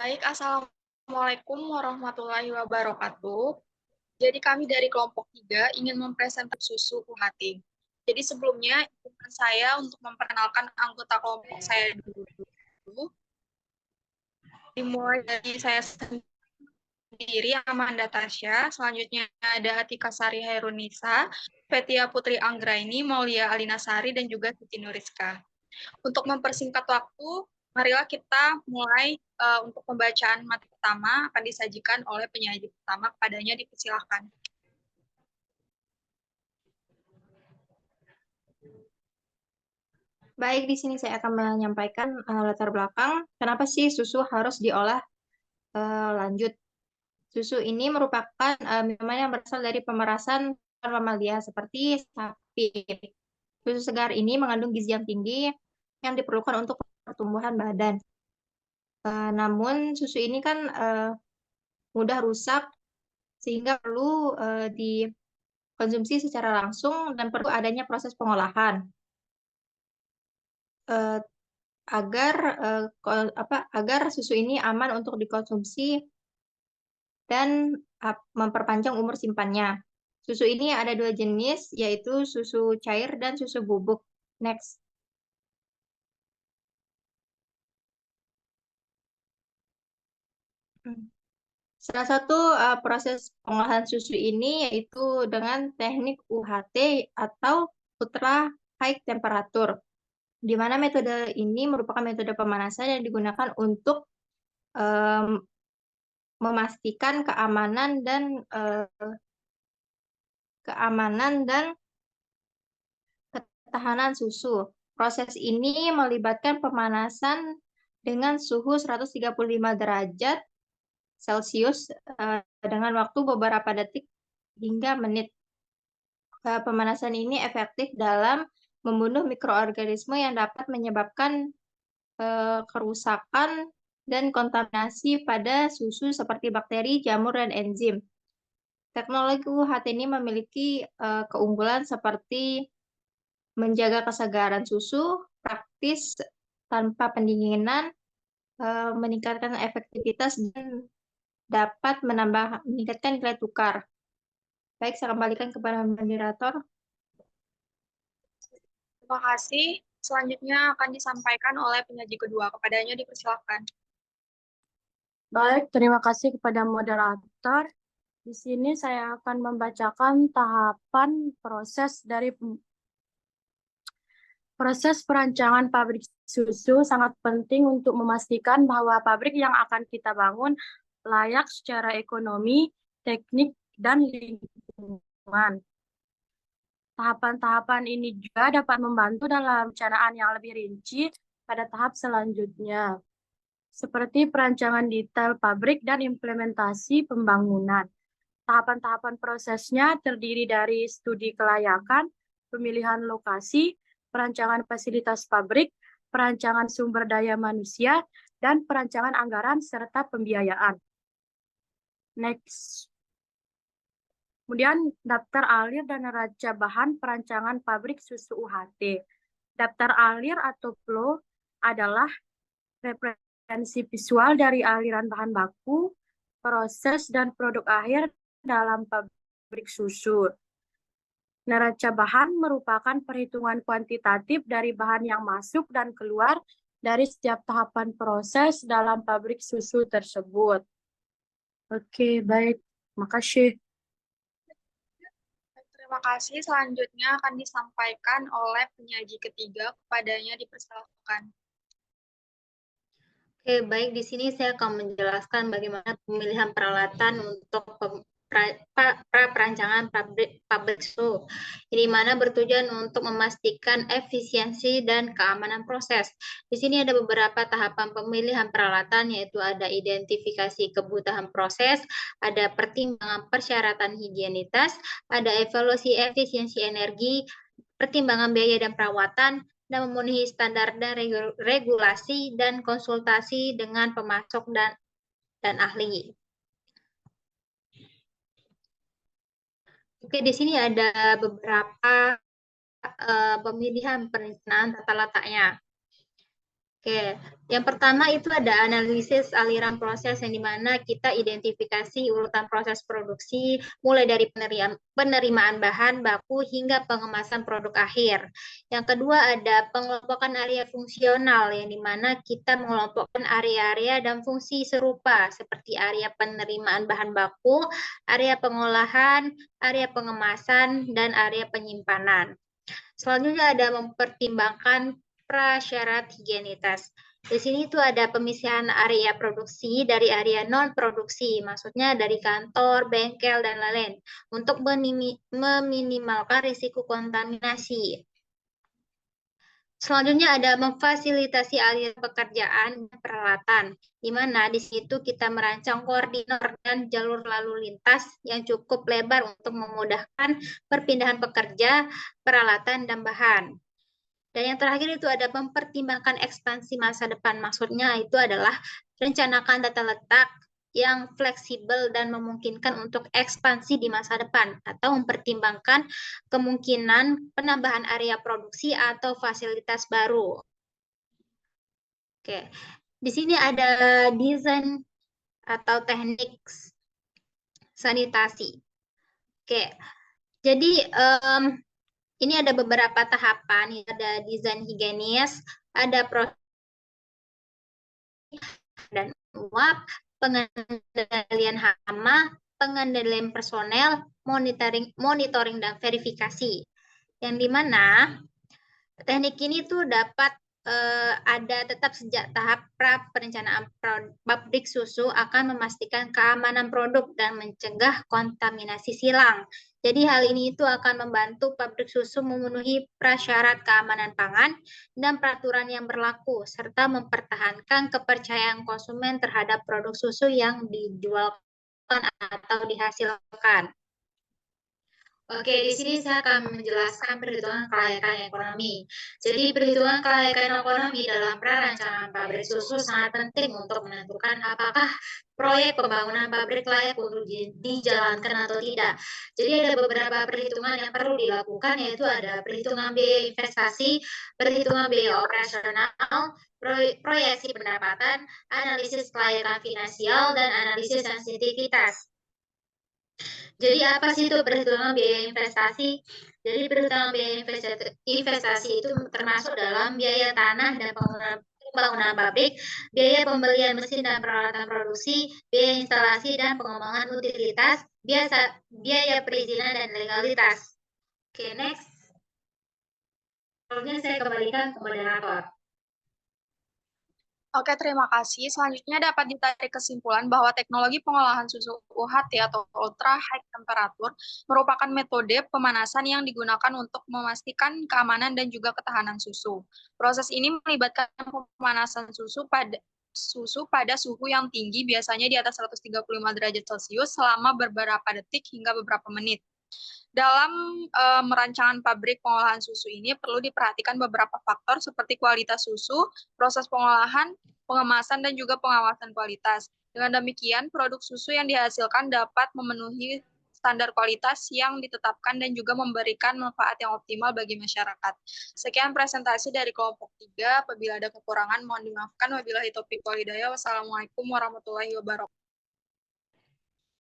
Baik, Assalamualaikum warahmatullahi wabarakatuh. Jadi kami dari kelompok 3 ingin mempresentasi susu UHT. Jadi sebelumnya, izinkan saya untuk memperkenalkan anggota kelompok saya dulu. Dimulai dari saya sendiri, Amanda Tasya. Selanjutnya ada Atika Sari Hairunisa, Fetia Putri Anggraini, Maulia Alinasari, dan juga Siti Nuriska. Untuk mempersingkat waktu, marilah kita mulai untuk pembacaan materi pertama akan disajikan oleh penyaji pertama. Kepadanya dipersilahkan. Baik, di sini saya akan menyampaikan latar belakang kenapa sih susu harus diolah lanjut. Susu ini merupakan minuman yang berasal dari pemerasan mamalia seperti sapi. Susu segar ini mengandung gizi yang tinggi yang diperlukan untuk pertumbuhan badan. Namun susu ini kan mudah rusak sehingga perlu dikonsumsi secara langsung dan perlu adanya proses pengolahan. Eh, agar agar susu ini aman untuk dikonsumsi dan memperpanjang umur simpannya. Susu ini ada dua jenis, yaitu susu cair dan susu bubuk. Next. Salah satu proses pengolahan susu ini yaitu dengan teknik UHT atau ultra high temperature, di mana metode ini merupakan metode pemanasan yang digunakan untuk em, memastikan keamanan dan ketahanan susu. Proses ini melibatkan pemanasan dengan suhu 135 derajat Celcius dengan waktu beberapa detik hingga menit. Pemanasan ini efektif dalam membunuh mikroorganisme yang dapat menyebabkan kerusakan dan kontaminasi pada susu seperti bakteri, jamur, dan enzim. Teknologi UHT ini memiliki keunggulan seperti menjaga kesegaran susu, praktis tanpa pendinginan, meningkatkan efektivitas, dan dapat meningkatkan nilai tukar. Baik, saya kembalikan kepada moderator. Terima kasih. Selanjutnya akan disampaikan oleh penyaji kedua. Kepadanya dipersilahkan. Baik, terima kasih kepada moderator. Di sini saya akan membacakan tahapan proses perancangan pabrik susu. Sangat penting untuk memastikan bahwa pabrik yang akan kita bangun layak secara ekonomi, teknik, dan lingkungan. Tahapan-tahapan ini juga dapat membantu dalam perencanaan yang lebih rinci pada tahap selanjutnya, seperti perancangan detail pabrik dan implementasi pembangunan. Tahapan-tahapan prosesnya terdiri dari studi kelayakan, pemilihan lokasi, perancangan fasilitas pabrik, perancangan sumber daya manusia, dan perancangan anggaran serta pembiayaan. Next. Kemudian daftar alir dan neraca bahan perancangan pabrik susu UHT. Daftar alir atau flow adalah referensi visual dari aliran bahan baku, proses, dan produk akhir dalam pabrik susu. Neraca bahan merupakan perhitungan kuantitatif dari bahan yang masuk dan keluar dari setiap tahapan proses dalam pabrik susu tersebut. Oke, baik. Makasih. Terima kasih. Selanjutnya akan disampaikan oleh penyaji ketiga. Kepadanya dipersilahkan. Oke, baik. Di sini saya akan menjelaskan bagaimana pemilihan peralatan untuk perancangan pabrik susu, di mana bertujuan untuk memastikan efisiensi dan keamanan proses. Di sini ada beberapa tahapan pemilihan peralatan, yaitu ada identifikasi kebutuhan proses, ada pertimbangan persyaratan higienitas, ada evaluasi efisiensi energi, pertimbangan biaya dan perawatan, dan memenuhi standar dan regulasi dan konsultasi dengan pemasok dan ahli. Oke, di sini ada beberapa pemilihan perencanaan tata letaknya. Oke, yang pertama itu ada analisis aliran proses yang dimana kita identifikasi urutan proses produksi mulai dari penerimaan bahan baku hingga pengemasan produk akhir. Yang kedua ada pengelompokan area fungsional yang dimana kita mengelompokkan area-area dan fungsi serupa seperti area penerimaan bahan baku, area pengolahan, area pengemasan, dan area penyimpanan. Selanjutnya ada mempertimbangkan prasyarat higienitas. Di sini tuh ada pemisahan area produksi dari area non produksi, maksudnya dari kantor, bengkel, dan lain-lain, untuk meminimalkan risiko kontaminasi. Selanjutnya ada memfasilitasi aliran pekerjaan dan peralatan, di mana di situ kita merancang koridor dan jalur lalu lintas yang cukup lebar untuk memudahkan perpindahan pekerja, peralatan, dan bahan. Dan yang terakhir itu ada mempertimbangkan ekspansi masa depan. Maksudnya itu adalah rencanakan tata letak yang fleksibel dan memungkinkan untuk ekspansi di masa depan atau mempertimbangkan kemungkinan penambahan area produksi atau fasilitas baru. Oke, di sini ada desain atau teknik sanitasi. Oke, jadi ini ada beberapa tahapan, ada desain higienis, ada proses dan uap, pengendalian hama, pengendalian personel, monitoring dan verifikasi. Yang dimana teknik ini tuh dapat ada tetap sejak tahap pra perencanaan pabrik susu akan memastikan keamanan produk dan mencegah kontaminasi silang. Jadi hal ini itu akan membantu pabrik susu memenuhi prasyarat keamanan pangan dan peraturan yang berlaku, serta mempertahankan kepercayaan konsumen terhadap produk susu yang dijualkan atau dihasilkan. Oke, di sini saya akan menjelaskan perhitungan kelayakan ekonomi. Jadi, perhitungan kelayakan ekonomi dalam perancangan pabrik susu sangat penting untuk menentukan apakah proyek pembangunan pabrik layak untuk dijalankan atau tidak. Jadi, ada beberapa perhitungan yang perlu dilakukan, yaitu ada perhitungan biaya investasi, perhitungan biaya operasional, proyeksi pendapatan, analisis kelayakan finansial, dan analisis sensitivitas. Jadi apa sih itu perhitungan biaya investasi? Jadi perhitungan biaya investasi itu termasuk dalam biaya tanah dan pembangunan pabrik, biaya pembelian mesin dan peralatan produksi, biaya instalasi dan pengembangan utilitas, biaya perizinan dan legalitas. Oke, next. Selanjutnya saya kembalikan ke moderator. Oke, terima kasih. Selanjutnya dapat ditarik kesimpulan bahwa teknologi pengolahan susu UHT atau ultra high temperature merupakan metode pemanasan yang digunakan untuk memastikan keamanan dan juga ketahanan susu. Proses ini melibatkan pemanasan susu pada suhu yang tinggi, biasanya di atas 135 derajat Celcius selama beberapa detik hingga beberapa menit. Dalam merancangan pabrik pengolahan susu ini perlu diperhatikan beberapa faktor seperti kualitas susu, proses pengolahan, pengemasan, dan juga pengawasan kualitas. Dengan demikian, produk susu yang dihasilkan dapat memenuhi standar kualitas yang ditetapkan dan juga memberikan manfaat yang optimal bagi masyarakat. Sekian presentasi dari kelompok 3. Apabila ada kekurangan, mohon dimaafkan. Wabillahi taufiq wal hidayah. Wassalamualaikum warahmatullahi wabarakatuh.